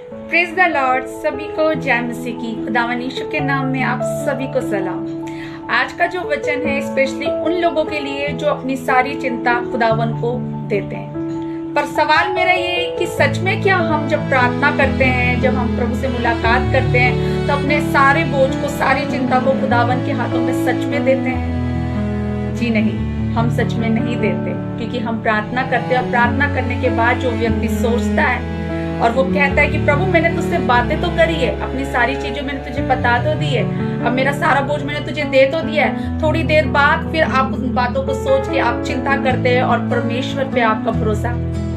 Praise the Lord. सभी को जय मसीह की। खुदावन यीशु के नाम में आप सभी को सलाम। आज का जो वचन है स्पेशली उन लोगों के लिए जो अपनी सारी चिंता खुदावन को देते हैं। पर सवाल मेरा ये है कि सच में क्या हम जब प्रार्थना करते हैं, जब हम प्रभु से मुलाकात करते हैं, तो अपने सारे बोझ को, सारी चिंता को खुदावन के हाथों में सच में देते हैं? जी नहीं, हम सच में नहीं देते, क्योंकि हम प्रार्थना करते हैं और प्रार्थना करने के बाद जो व्यक्ति सोचता है और वो कहता है कि प्रभु मैंने तुझसे बातें तो करी है, अपनी सारी चीजें मैंने तुझे बता तो दी है, अब मेरा सारा बोझ मैंने तुझे दे तो दिया है। थोड़ी देर बाद फिर आप उन बातों को सोच के आप चिंता करते हैं और परमेश्वर पे आपका भरोसा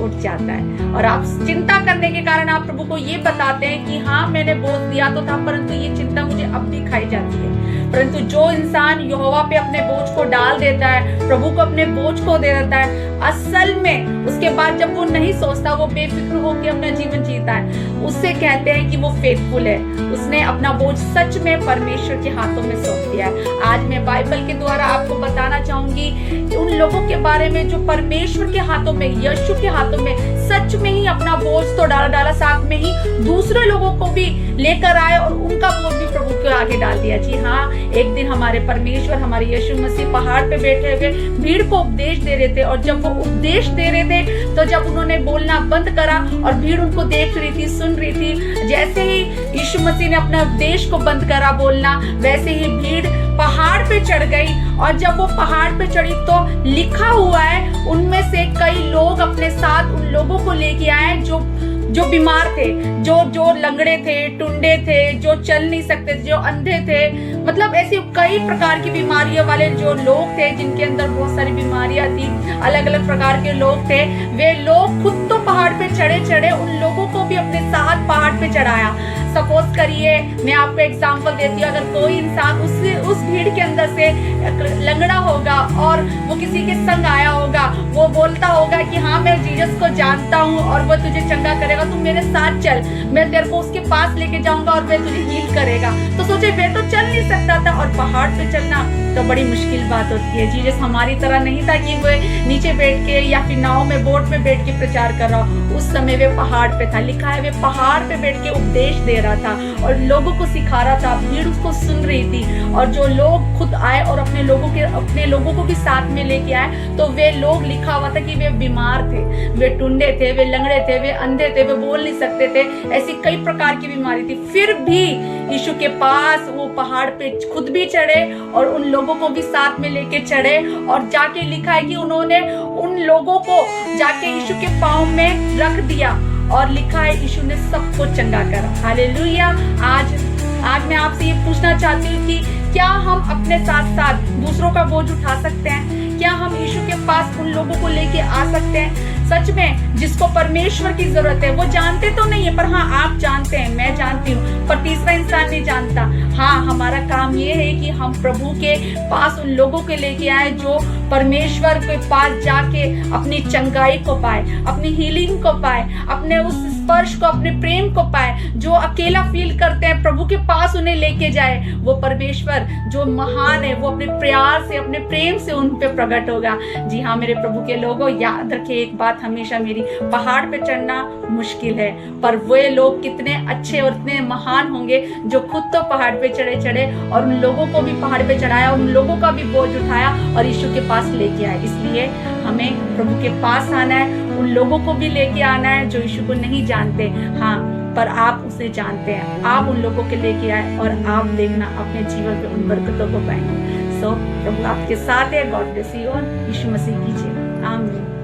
उठ जाता है और आप चिंता करने के कारण आप प्रभु को ये बताते हैं कि हाँ मैंने बोझ दिया तो था, परंतु ये चिंता मुझे अब भी खाई जाती है। परंतु जो इंसान यहोवा पे अपने बोझ को डाल देता है, प्रभु को अपने बोझ को दे देता है, असल में उसके बाद जब वो नहीं सोचता, वो बेफिक्र होकर अपना जीवन जीता है, उससे कहते हैं कि वो फेथफुल है, उसने अपना बोझ सच में परमेश्वर के हाथों में सौंप दिया है। आज मैं बाइबल के द्वारा आपको बताना चाहूंगी उन लोगों के बारे में जो परमेश्वर के हाथों में, यीशु के हाथों में सच में ही अपना बोझ तो डाला, साथ में ही दूसरे लोगों को भी लेकर आए और उनका बोझ भी प्रभु के आगे डाल दिया। जी हाँ, एक दिन हमारे परमेश्वर, हमारे यीशु मसीह पहाड़ पे बैठे हुए भीड़ को उपदेश दे रहे थे, और जब वो उपदेश दे रहे थे तो जब उन्होंने बोलना बंद करा और भीड़ उनको देख रही थी, सुन रही थी, जैसे ही यीशु मसीह ने अपने उपदेश को बंद करा बोलना, वैसे ही भीड़ पहाड़ पे चढ़ गई। और जब वो पहाड़ पे चढ़ी तो लिखा हुआ है उनमें से कई लोग अपने साथ उन लोगों को लेके आए जो बीमार थे, जो लंगड़े थे, टुंडे थे, जो चल नहीं सकते, जो अंधे थे, मतलब ऐसी कई प्रकार की बीमारियों वाले जो लोग थे, जिनके अंदर बहुत सारी बीमारियां थी, अलग अलग प्रकार के लोग थे। वे लोग खुद तो पहाड़ पे चढ़े उन लोगों को भी अपने साथ पहाड़ पे चढ़ाया। सपोज करिए, मैं आपको एग्जांपल देती हूँ, अगर कोई इंसान उस भीड़ के अंदर से लंगड़ा होगा और वो किसी के संग आया होगा, वो बोलता होगा कि हाँ मैं जीसस को जानता हूँ और वो तुझे चंगा करेगा, तू मेरे साथ चल, मैं तेरे को उसके पास लेके जाऊंगा और वे तुझे हील करेगा। तो सोचे वे तो चल नहीं सकता था और पहाड़ पे चलना तो बड़ी मुश्किल बात होती है। जीसस हमारी तरह नहीं था कि वो नीचे बैठ के या फिर नाव में, बोट में बैठ के प्रचार कर रहा हो। उस समय वे पहाड़ पे था, लिखा है वे पहाड़ पे बैठ के उपदेश दे रहा था और लोगों को सिखा रहा था। भीड़ उसको सुन रही थी और जो लोग खुद आए और अपने लोगों को भी साथ में लेके आए, तो वे लोग, लिखा हुआ था कि वे बीमार थे, वे टुंडे थे, वे लंगड़े थे, वे अंधे थे, वे बोल नहीं सकते थे, ऐसी कई प्रकार की बीमारी थी। फिर भी यीशु के पास वो पहाड़ पे खुद भी चढ़े और उन लोगों को भी साथ में लेके चढ़े, और जाके लिखा है कि उन्होंने उन लोगों को जाके यीशु के पाँव में रख दिया और लिखा है यीशु ने सबको चंगा करा। हालेलुया। आज मैं आपसे ये पूछना चाहती हूँ कि क्या हम अपने साथ साथ दूसरों का बोझ उठा सकते हैं? क्या हम यीशु के पास उन लोगों को लेके आ सकते हैं? सच में जिसको परमेश्वर की जरूरत है, वो जानते तो नहीं है, पर हाँ आप जानते हैं, मैं जानती हूँ, पर तीसरा इंसान नहीं जानता। हाँ, हमारा काम ये है कि हम प्रभु के पास उन लोगों के लेके आए जो परमेश्वर के पास जाके अपनी चंगाई को पाए, अपनी हीलिंग को पाए, अपने उस स्पर्श को, अपने प्रेम को पाए। जो अकेला फील करते हैं, प्रभु के पास उन्हें लेके जाए। वो परमेश्वर जो महान है, वो अपने प्यार से, अपने प्रेम से उन पे प्रकट होगा। जी हाँ मेरे प्रभु के लोगों, याद रखिए एक बात हमेशा मेरी, पहाड़ पे चढ़ना मुश्किल है, पर वे लोग कितने अच्छे और इतने महान होंगे जो खुद तो पहाड़ पे चढ़े और उन लोगों को भी पहाड़ पे चढ़ाया, उन लोगों का भी बोझ उठाया और यीशु के पास लेके आए। इसलिए हमें प्रभु के पास आना है, उन लोगों को भी लेके आना है जो यीशु को नहीं जानते, हाँ पर आप उसे जानते हैं। आप उन लोगों के लेके आए और आप देखना अपने जीवन पे उन बरकतों को पाएंगे। सो प्रभु आपके साथ है। God bless you all. Yeshu Masih कीजिए। आमीन।